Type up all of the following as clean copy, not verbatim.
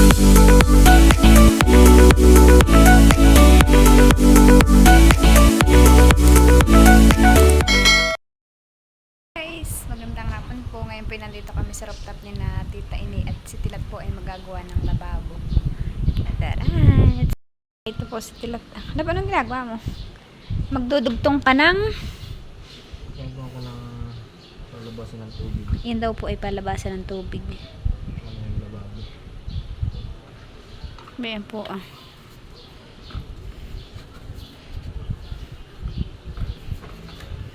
Magandang hapon po. Ngayon po nandito kami sa rooftop ni na Tita Ini at si Tilat po ay magagawa ng lababo. Tadaran! Ito po si Tilat. Ano ba nang ginagawa mo? Magdudugtong ka ng? Ginagawa ko ng palabasan ng tubig. Yan daw po ay palabasan ng tubig. Ano yung lababo? Bayan po ah.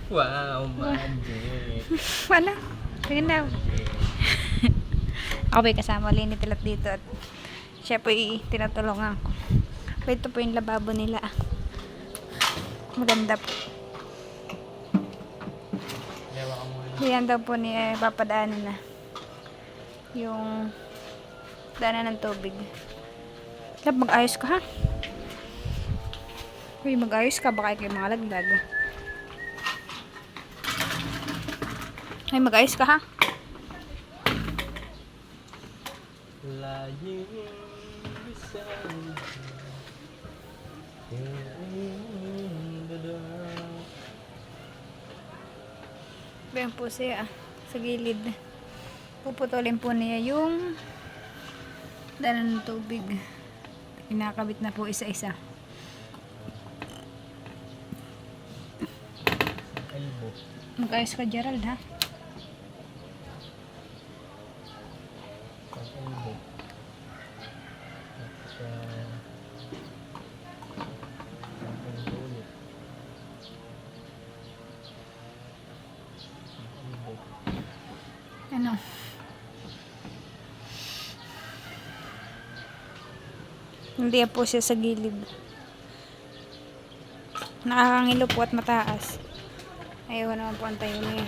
Wow, magic! Wala. Tingin daw. Ako ba kasama ulit ni Tilat dito at siya po ay tinutulungan ko. Ito po yung lababo nila. Maganda po. Yan daw po ni papadaanan na yung daanan ng tubig. Kaya mag-ayos ka ha. Uy, mag-ayos ka baka kayo mga laglag. Ay, mag-ayos ka ha. Lying beside you in the dark. Bayan po siya sa gilid. Puputulin po niya yung daanan ng tubig. Kinakabit na po isa-isa. Elbow. Mag-ayos ka, Gerald ha. Elbow. At ulit. Elbow. Ano? Hindi po siya sa gilid. Nakakangilo po at mataas. Ayaw naman po ang tayo niya.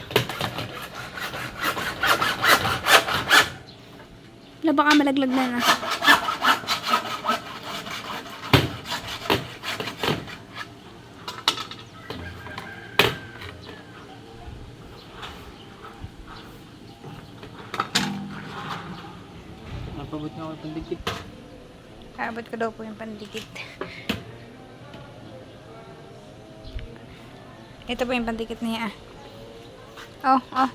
Wala baka malaglag na na. Napabot nga ako yung pandikit. Abot ko daw po yung pandikit. Ito po yung pandikit niya ah. Oh.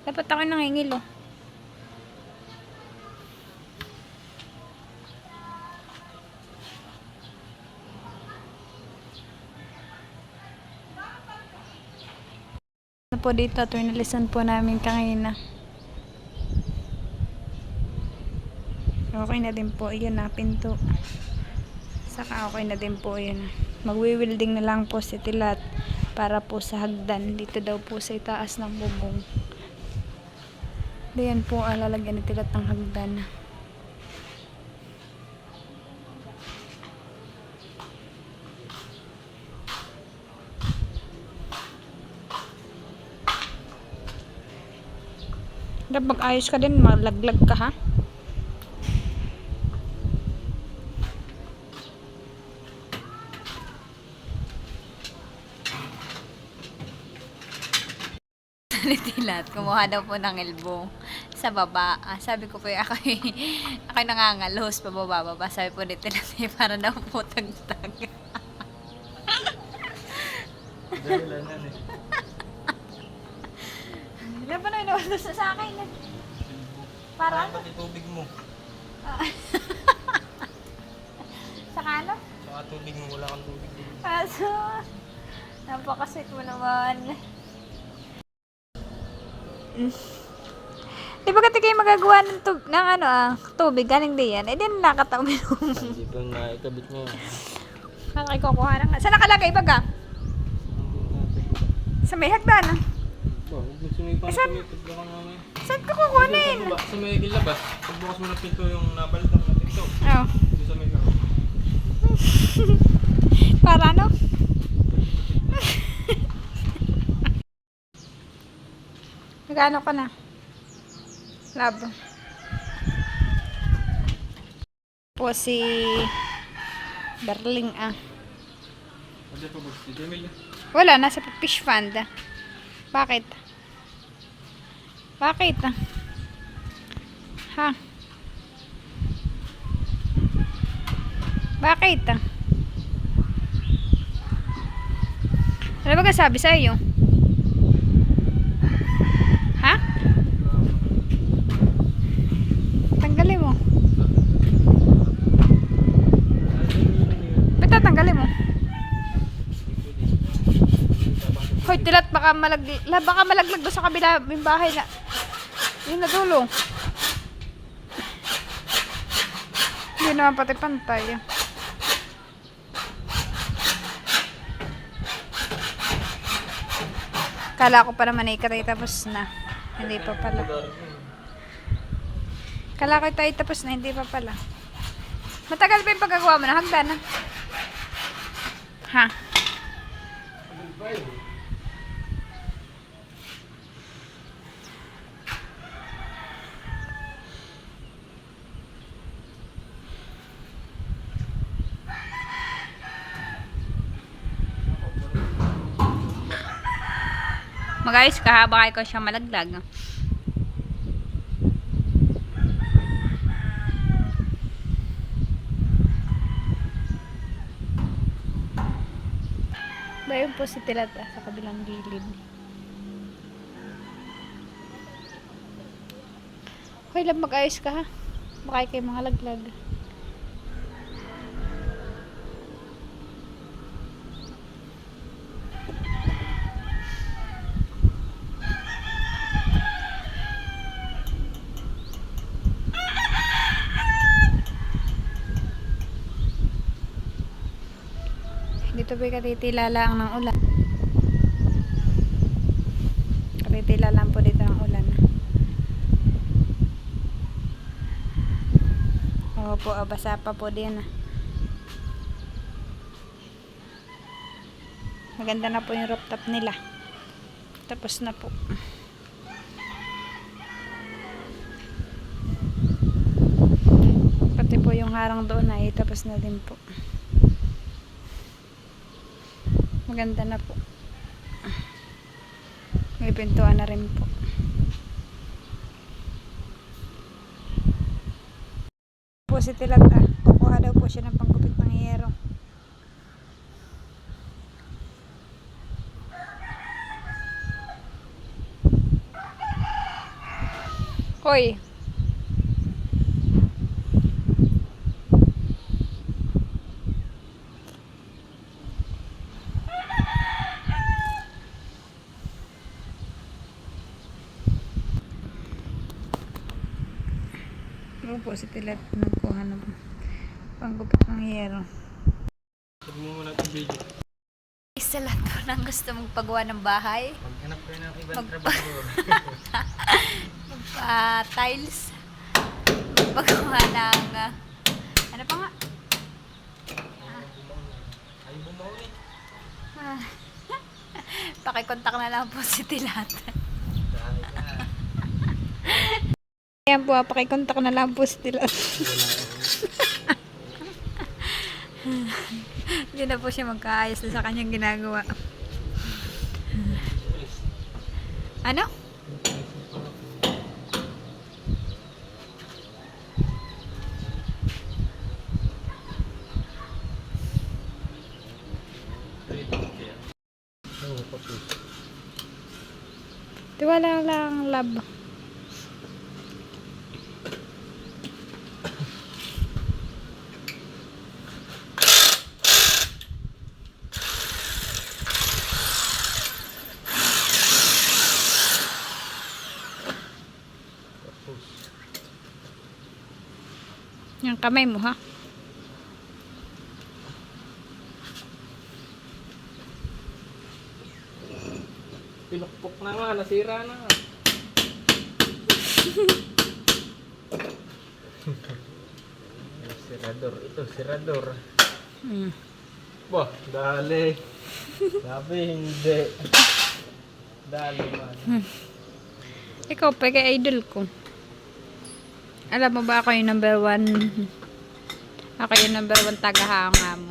Dapat ako nangingil oh. Ano po dito, pinalisan po namin kanina. Okay na din po yun na pinto. Saka okay na din po yun. Magwi-welding na lang po si Tilat para po sa hagdan. Dito daw po sa itaas ng bubong. Diyan po lalagyan ni Tilat ng hagdan. Dapat mag-ayos ka din, malaglag ka ha. Tilat, kumuha daw po ng elbow sa baba. Sabi ko po ako'y nangangalos pababa. Sabi po ni Tilat para daw po tagtag. Dahilan yan eh. Hindi pa na inawalos sa akin. Para ano? Pati tubig mo. Sa kano? Saka tubig mo, wala kang tubig. Kaso, napakasweet mo naman. Di ba kasi kayo magagawa ng tubig, galing din yan? Eh, di nakataw minum. Hindi pa naikabit mo. Nakikukuha na nga. Saan nakalagay baga? Sa may hagdan ah. Saan ka kukunin? Sa may labas, pagbukas mo ng pinto yung nabalot ng pinto. Oo. Dito sa may laro. Para ano? Nagano ka na? Labo. Po si Darling ah. Wala, nasa fish pond. Bakit? Bakit? Ha? Bakit? Ano ba sabi sa iyo? Ha? Tanggalin mo. Ba't tatanggalin mo? Hoy, tilat, baka malaglag doon sa kabila yung bahay na. Yun na dulo. Hindi naman pati pantay. Kala ko pa naman ikatay tapos na. Hindi pa pala. Kala ko tayo tapos na, hindi pa pala. Matagal pa yung paggagawa mo na hagdan na. Ha? Mag-ayos ka ha, baka ikaw siya malaglag. Ba yun po si Tilata sa kabilang gilid. Hoy, lab, mag-ayos ka ha. Baka ikaw mga laglag. Dito po katitila lang ng ulan. Katitila lang po dito ng ulan. Opo, basa pa po din. Maganda na po yung rooftop nila. Tapos na po. Pati po yung harang doon ay tapos na din po. Maganda na po. May pintuan na rin po. Po si Tilata. Kukuha daw po siya ng panggupit ng hiyero. Hoy. Po si Tilat nagkuha ng panggupit ng hiyero. Huwag mo muna itong video. Isa lahat po nang gusto magpagawa ng bahay. Maghanap kayo ng ibang trabaho. Tiles. Magpagawa ng ano pa nga? Ay, bumaw eh. Pakikontak na lang po si Tilat. Dahil na. Ayan po, pakikontak na lang po si Tilat. Hindi na po siya magkaayos na sa kanyang ginagawa. Ano? Tiwala lang, lab. Yung kamay mo, ha? Pinukpok na nga, nasira na. Sirador, ito sirador. Bah, dali. Sabi hindi. Dali man. Ikaw, peke idol ko. Alam mo ba ako yung number 1? Ako yung number 1 tagahanga mo.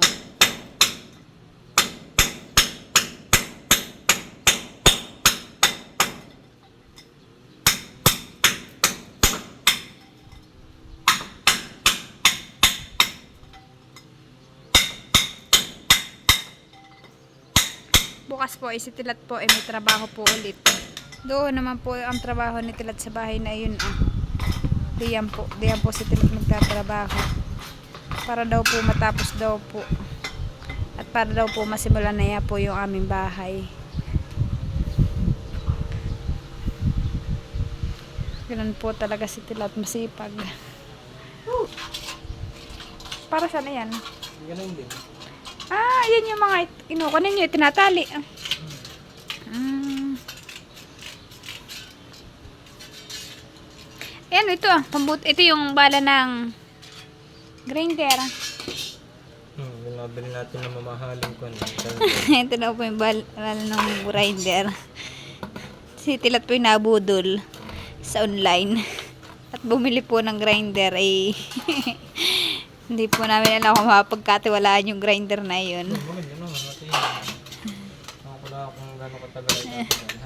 bukas po ay si Tilat po ay may trabaho po ulit. Doon naman po ang trabaho ni Tilat sa bahay na yun. Diyan po si Tilat magtatrabaho. Para daw po matapos daw po. At para daw po masimulan na yan po yung aming bahay. Ganun po talaga si Tilat, masipag. Para saan na yan? Ganun din. Yan yung mga inukunin nyo, tinatali. Ayan, ito ito yung bala ng grinder. Binabili natin na mamahaling ko. Ito na po yung bala ng grinder. Si Tilat po yung nabudol sa online. At bumili po ng grinder ay hindi po namin alam kung mapagkatiwalaan yung grinder na yun. Maganda naman natin. Nakakula kung gano'ng katagal ay natin.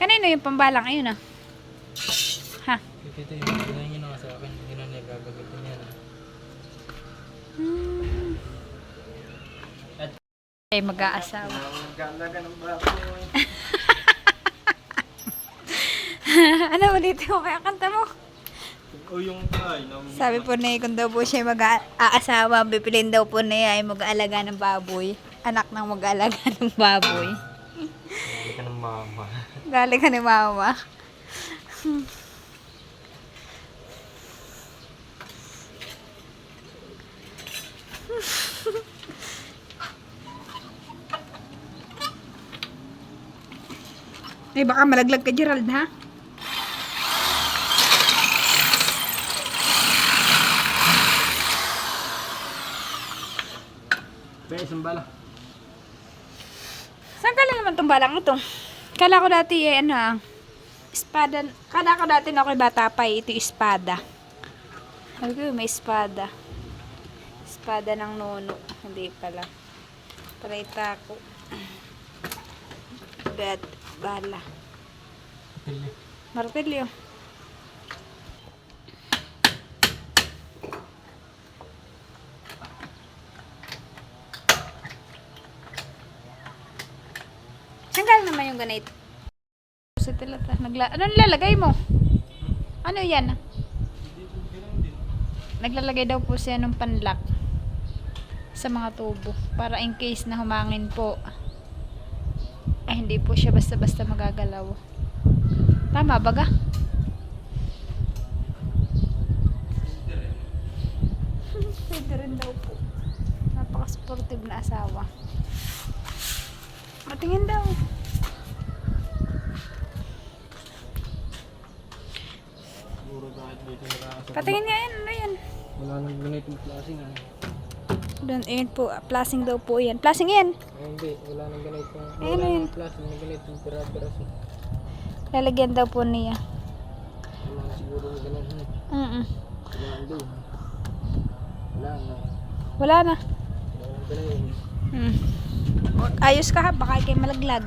Kanino yung pambalang ayun Ha? Ito yung bilhin nyo na nga sa akin. Hindi na nagagamitin yan. Ay mag-aasawa. Nag-aalaga ng baboy. Ano ulit mo kaya kanta mo? O yung ay. Sabi po na kung daw po siya mag-aasawa, bipilin daw po na ay mag-aalaga ng baboy. Anak ng mag-aalaga ng baboy. Galing ka ng mama. Galing ka ni mama. Ay baka malaglag ka, Gerald, ha? Kaya isang bala. Saan ka naman itong balang ito? Kala ko dati espada. Kala ko dati na ako'y bata pa ito espada. Sabi ko may espada. Espada ng nono. Hindi pala. Parita ko. Bala. Martilyo. Hanggang naman yung ganito. Sa tilata. Ano nilalagay mo? Ano yan? Naglalagay daw po siya ng panlock sa mga tubo. Para in case na humangin po, ay hindi po siya basta-basta magagalaw. Tama baga? Pwede rin daw po. Napaka-sportive na asawa. Matingin daw. Siguro kahit dito nakakasok. Patingin nga yan. Ano yan? Wala nang ganitong klaseng ah. Doon, ayun po. Plasing daw po yan. Plasing yan. Ay, hindi. Wala nang ganitong. Ayun, Wala ayun. nang klaseng na ganitong pira-piraso. Lalagyan daw po niya. Wala na siguro na ganun. Wala nang doon. Wala na. Wala na. Wala nang ganun. Ayos ka ha. Baka kayo malaglag.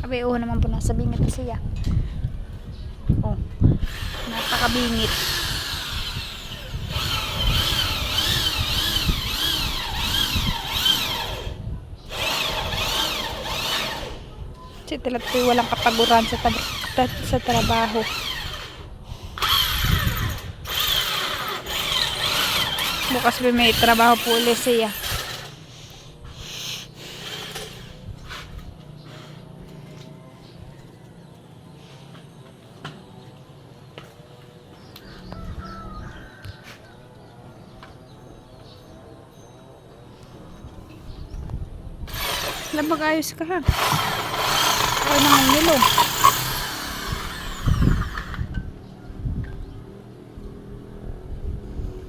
Abay, naman po nasa bingit na siya. Oh. Napakabingit. Si Tilat po walang kapaguran sa trabaho. Bukas may trabaho po ulit siya. Labag ayos ka ha. Ay naman nilo.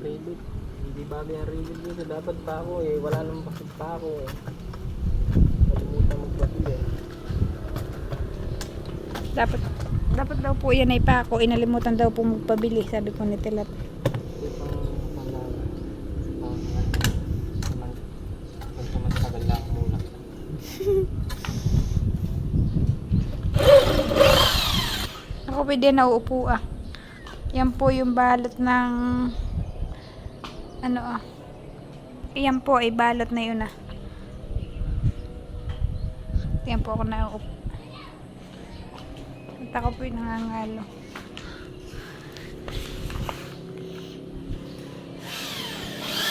Ribbit. Hindi bagay ang ribbit dito. Dapat pa ako eh. Wala nang bakit pa ako eh. Kalimutan magpapil eh. Dapat daw po yan ay pa ako. Inalimutan daw po magpabili. Sabi po ni Tilat. Ito pang panglaga. Basta mas tagal lang muna. Ako pwede nauupo ah. Yan po yung balot ng ano ah. Yan po ay balot na yun ah. Yan po ako nauupo. At ako po yung nangangalo.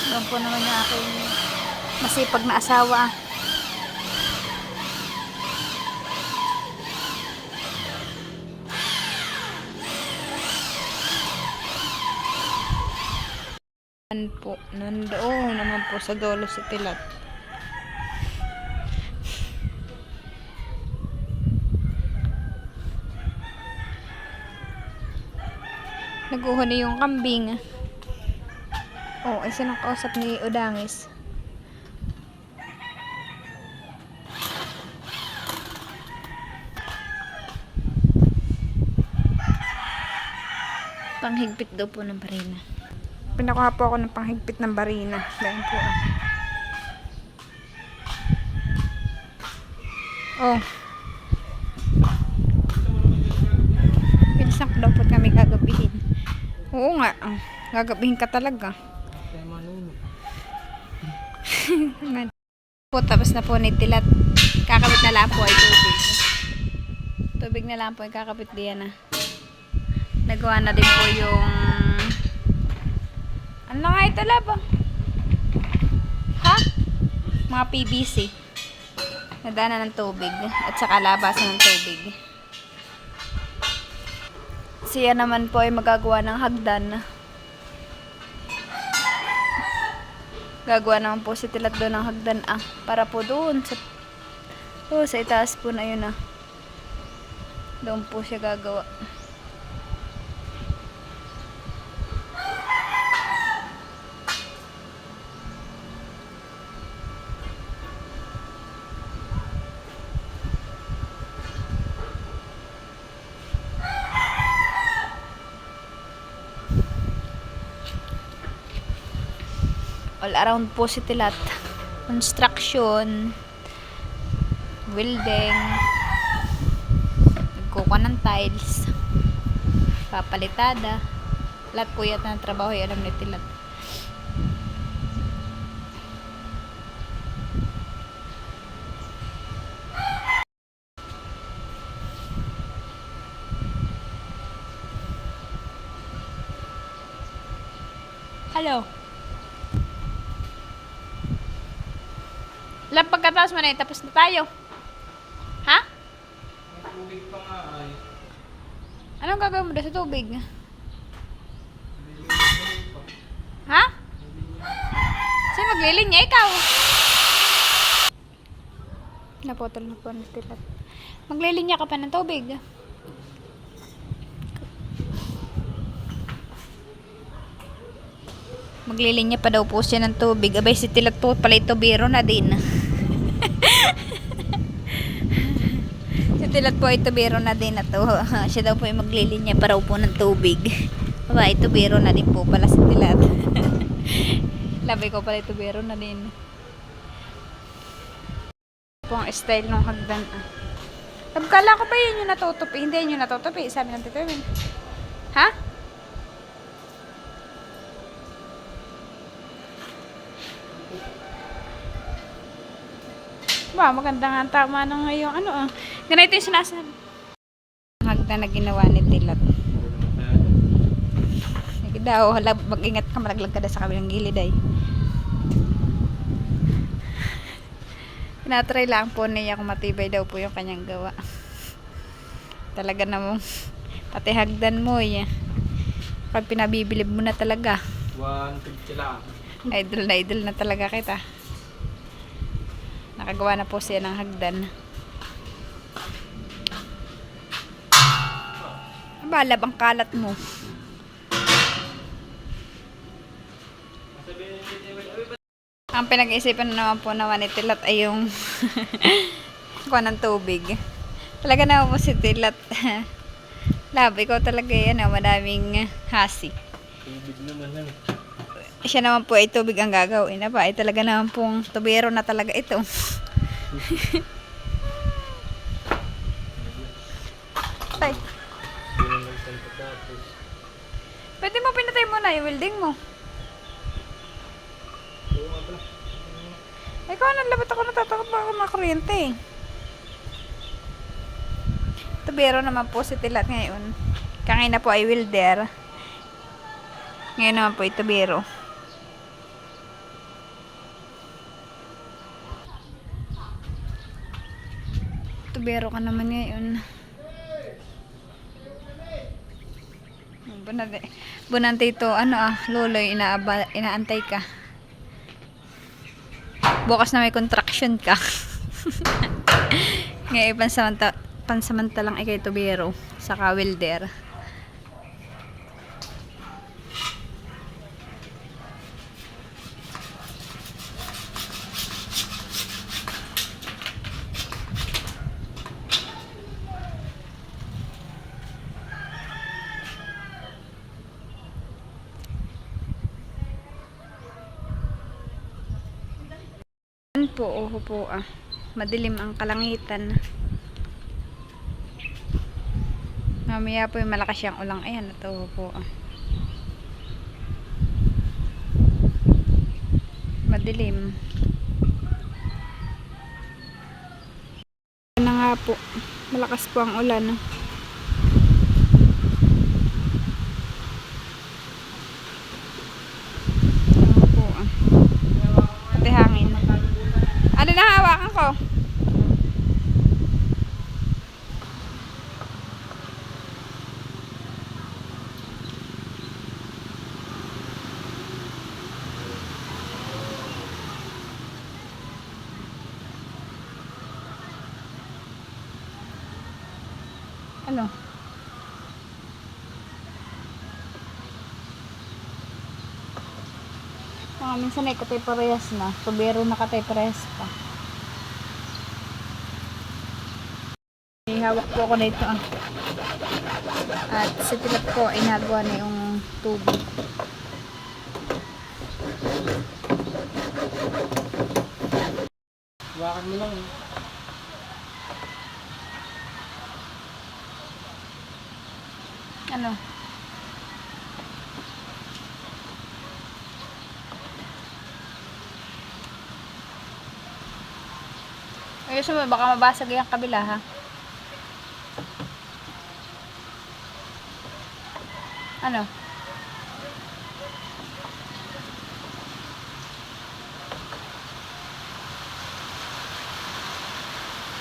Doon po naman yung aking masipag na asawa. Po, nandoon naman po sa dulo si Tilat. Naguhuni yung kambing. Oh, ay sinong kausap ni Udangis? Panghigpit daw po ng barina. Pinakuha po ako ng panghigpit ng barina. Dahil po ah. Oh. Pinisak daw po kami gagabihin. Oo nga. Gagabihin ka talaga. Po, tapos na po ni Tilat. Kakabit na lang po ay tubig. Tubig na lang po ay kakabit diyan na. Nagawa na din po yung ano nga ito laba? Ha? Mga PVC. Nadana ng tubig at saka labasan ng tubig. Siya naman po ay magagawa ng hagdan. Gagawa naman po si Tilat doon ng hagdan para po doon sa itaas po na yun doon po siya gagawa. All around po si Tilat. Construction, welding, nagkukuha ng tiles, papalitada. Lahat po yata ng trabaho ay alam ni Tilat. Hello. Lang pagkatapos mo na tapos na tayo. Ha? May tubig pa nga ay. Anong gagawin mo doon sa tubig? Ha? Sino maglilinya? Ikaw. Napotol na po ng Tilat. Maglilinya ka pa ng tubig. Maglilinya pa daw po siya ng tubig. Abay si Tilat po pala ito biro na din. Si Tilat po ito biro na din na to. Siya daw po ay maglilinya pa raw po ng tubig. Aba ito biro na din po pala si Tilat. Labi ko pala ito biro na din. Po ang style ng hagdan Nagkala ko ba yun yung natutupi? Hindi yun yung natutupi. Sabi ng Tito Erwin. Ha? Wow, maganda nga tama na ngayon. Ganito yung sinasabi. Hagdan na ginawa ni Tilat. Sige daw, mag-ingat ka, malaglag ka na sa kabilang gilid ay. Tinatry lang po niya kung matibay daw po yung kanyang gawa. Talaga namang pati hagdan mo pag pinabibilib mo na talaga. 150 lang. Idol na talaga kita. Nakagawa na po siya ng hagdan. Balab ang kalat mo. Ang pinag-iisipan naman po naman ni Tilat ay yung kuha ng tubig. Talaga naman po si Tilat. Lab, ikaw talaga yan. Madaming hasi. Tubig naman yan. Siya naman po ay tubig ang gagawin. Aba, ay talaga naman pong tubero na talaga ito. Ay. na, i-welding mo. Oo nga pala. Ikaw, nalabat ako, natatakot ba ako makakuryente eh. Tubero naman po si Tilat ngayon. Kanina po ay welder. Ngayon naman po ito biro. Tubero ka naman ngayon. Bunante ito, loloy, inaantay ka. Bukas na may contraction ka. Ngayon, pansamantalang ikay tubero, saka welder. Yan po, po madilim ang kalangitan. Mamaya po yung malakas yung ulang. Ayan, ito po madilim. Ayan na nga po, malakas po ang ulan. Ayan po pati hangin. Ano na hawakan ko? Ano? Minsan ay katay parehas na. Tubero na katay parehas pa. Hawak po ako dito At sa Tilat ko ay nagawa na yung tubig. Hawakan mo lang. Ano? Ayusin mo, baka mabasag yung kabila ha. Ano?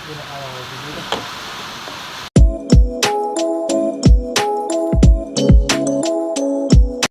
Hindi na kaya ko dito.